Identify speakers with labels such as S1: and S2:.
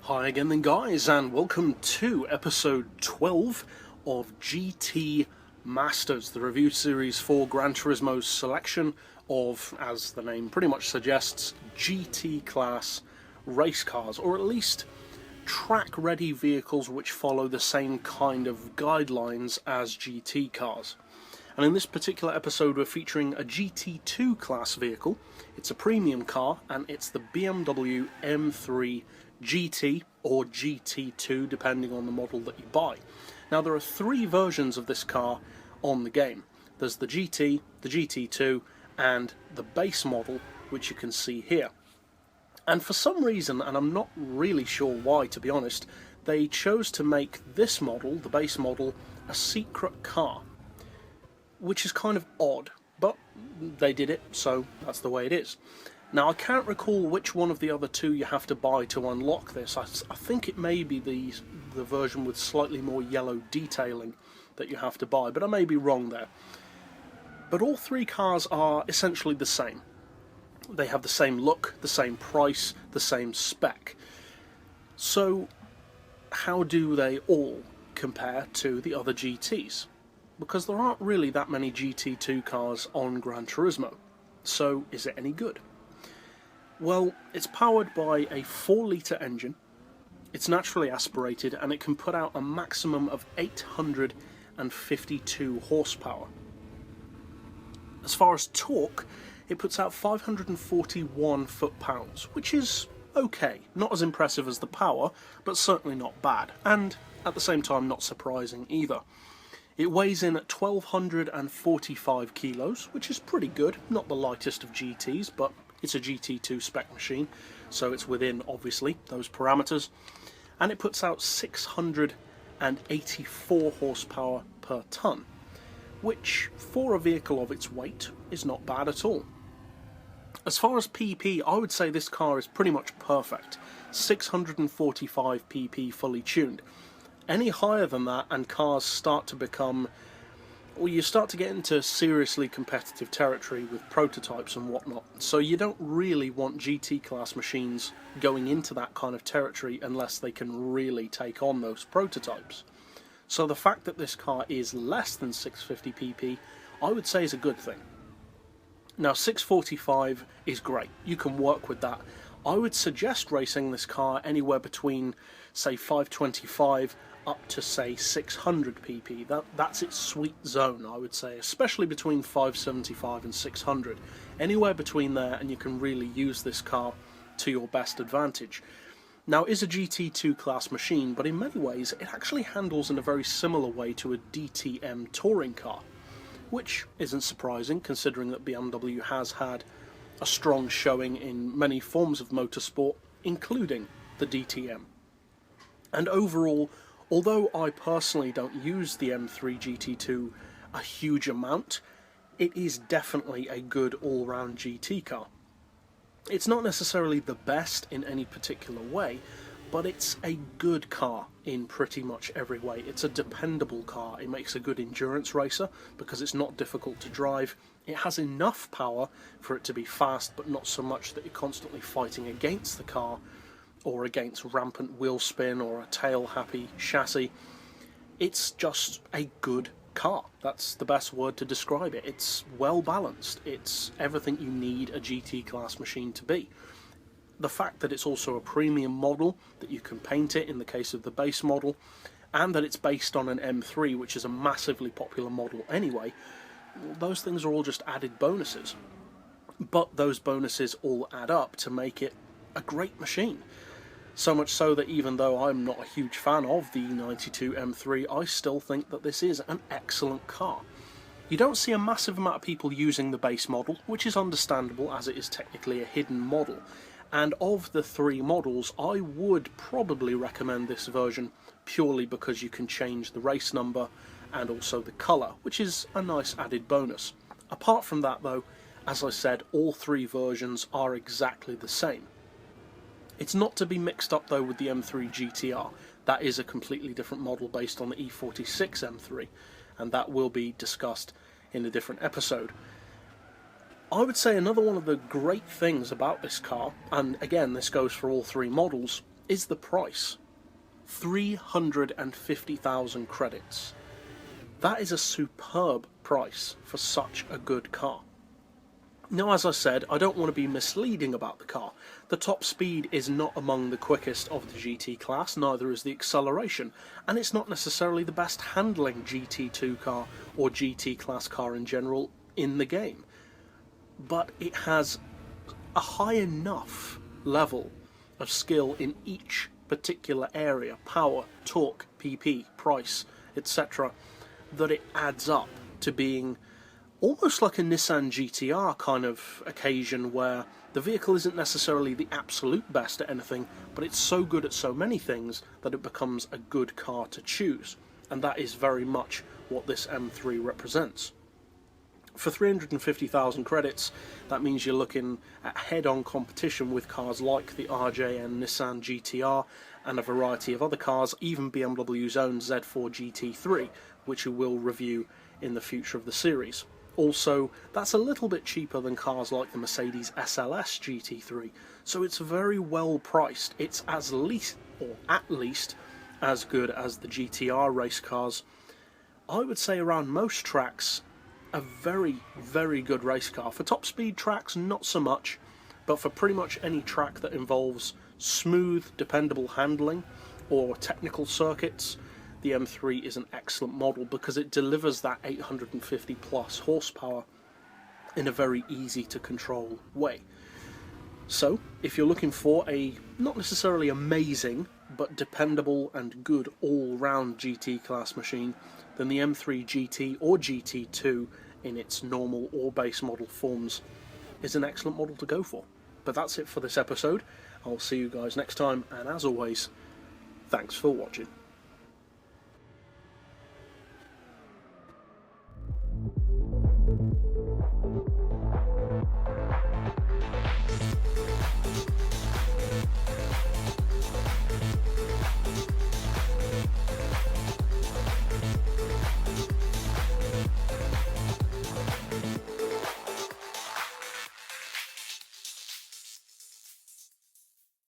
S1: Hi again then guys, and welcome to episode 12 of GT Masters, the review series for Gran Turismo's selection of, as the name pretty much suggests, GT class race cars, or at least track-ready vehicles which follow the same kind of guidelines as GT cars. And in this particular episode we're featuring a GT2 class vehicle. It's a premium car, and it's the BMW M3 GT or GT2 depending on the model that you buy. Now there are three versions of this car on the game. There's the GT, the GT2 and the base model, which you can see here. And for some reason, and I'm not really sure why to be honest, they chose to make this model, the base model, a secret car, which is kind of odd, but they did it, so that's the way it is. Now, I can't recall which one of the other two you have to buy to unlock this. I think it may be the version with slightly more yellow detailing that you have to buy, but I may be wrong there. But all three cars are essentially the same. They have the same look, the same price, the same spec. So, how do they all compare to the other GTs? Because there aren't really that many GT2 cars on Gran Turismo. So, is it any good? Well, it's powered by a 4-litre engine, it's naturally aspirated, and it can put out a maximum of 852 horsepower. As far as torque, it puts out 541 foot-pounds, which is okay. Not as impressive as the power, but certainly not bad, and at the same time not surprising either. It weighs in at 1,245 kilos, which is pretty good. Not the lightest of GTs, but it's a GT2 spec machine, so it's within, obviously, those parameters. And it puts out 684 horsepower per tonne, which, for a vehicle of its weight, is not bad at all. As far as PP, I would say this car is pretty much perfect. 645 PP fully tuned. Any higher than that and cars start to become, well, you start to get into seriously competitive territory with prototypes and whatnot, so you don't really want GT class machines going into that kind of territory unless they can really take on those prototypes. So the fact that this car is less than 650 pp, I would say is a good thing. Now 645 is great, you can work with that. I would suggest racing this car anywhere between, say, 525 up to, say, 600 pp. That's its sweet zone, I would say, especially between 575 and 600. Anywhere between there, and you can really use this car to your best advantage. Now, it is a GT2 class machine, but in many ways it actually handles in a very similar way to a DTM touring car, which isn't surprising considering that BMW has had a strong showing in many forms of motorsport, including the DTM. And overall, although I personally don't use the M3 GT2 a huge amount, it is definitely a good all-round GT car. It's not necessarily the best in any particular way, but it's a good car in pretty much every way. It's a dependable car. It makes a good endurance racer because it's not difficult to drive. It has enough power for it to be fast, but not so much that you're constantly fighting against the car or against rampant wheel spin or a tail-happy chassis. It's just a good car. That's the best word to describe it. It's well balanced. It's everything you need a GT class machine to be. The fact that it's also a premium model, that you can paint it in the case of the base model, and that it's based on an M3, which is a massively popular model anyway, those things are all just added bonuses. But those bonuses all add up to make it a great machine. So much so that even though I'm not a huge fan of the E92 M3, I still think that this is an excellent car. You don't see a massive amount of people using the base model, which is understandable as it is technically a hidden model. And of the three models, I would probably recommend this version purely because you can change the race number and also the colour, which is a nice added bonus. Apart from that though, as I said, all three versions are exactly the same. It's not to be mixed up though with the M3 GTR. That is a completely different model based on the E46 M3, and that will be discussed in a different episode. I would say another one of the great things about this car, and again this goes for all three models, is the price. 350,000 credits. That is a superb price for such a good car. Now, as I said, I don't want to be misleading about the car. The top speed is not among the quickest of the GT class, neither is the acceleration, and it's not necessarily the best handling GT2 car or GT class car in general in the game. But it has a high enough level of skill in each particular area, power, torque, PP, price, etc., that it adds up to being almost like a Nissan GTR kind of occasion, where the vehicle isn't necessarily the absolute best at anything, but it's so good at so many things that it becomes a good car to choose. And that is very much what this M3 represents. For 350,000 credits, that means you're looking at head-on competition with cars like the RJ and Nissan GTR and a variety of other cars, even BMW's own Z4 GT3, which we will review in the future of the series. Also, that's a little bit cheaper than cars like the Mercedes SLS GT3, so it's very well priced. It's at least as good as the GTR race cars. I would say around most tracks, a very, very good race car. For top speed tracks, not so much, but for pretty much any track that involves smooth, dependable handling or technical circuits, the M3 is an excellent model because it delivers that 850 plus horsepower in a very easy to control way. So, if you're looking for a not necessarily amazing, but dependable and good all-round GT class machine, then the M3 GT or GT2 in its normal or base model forms is an excellent model to go for. But that's it for this episode. I'll see you guys next time, and as always, thanks for watching.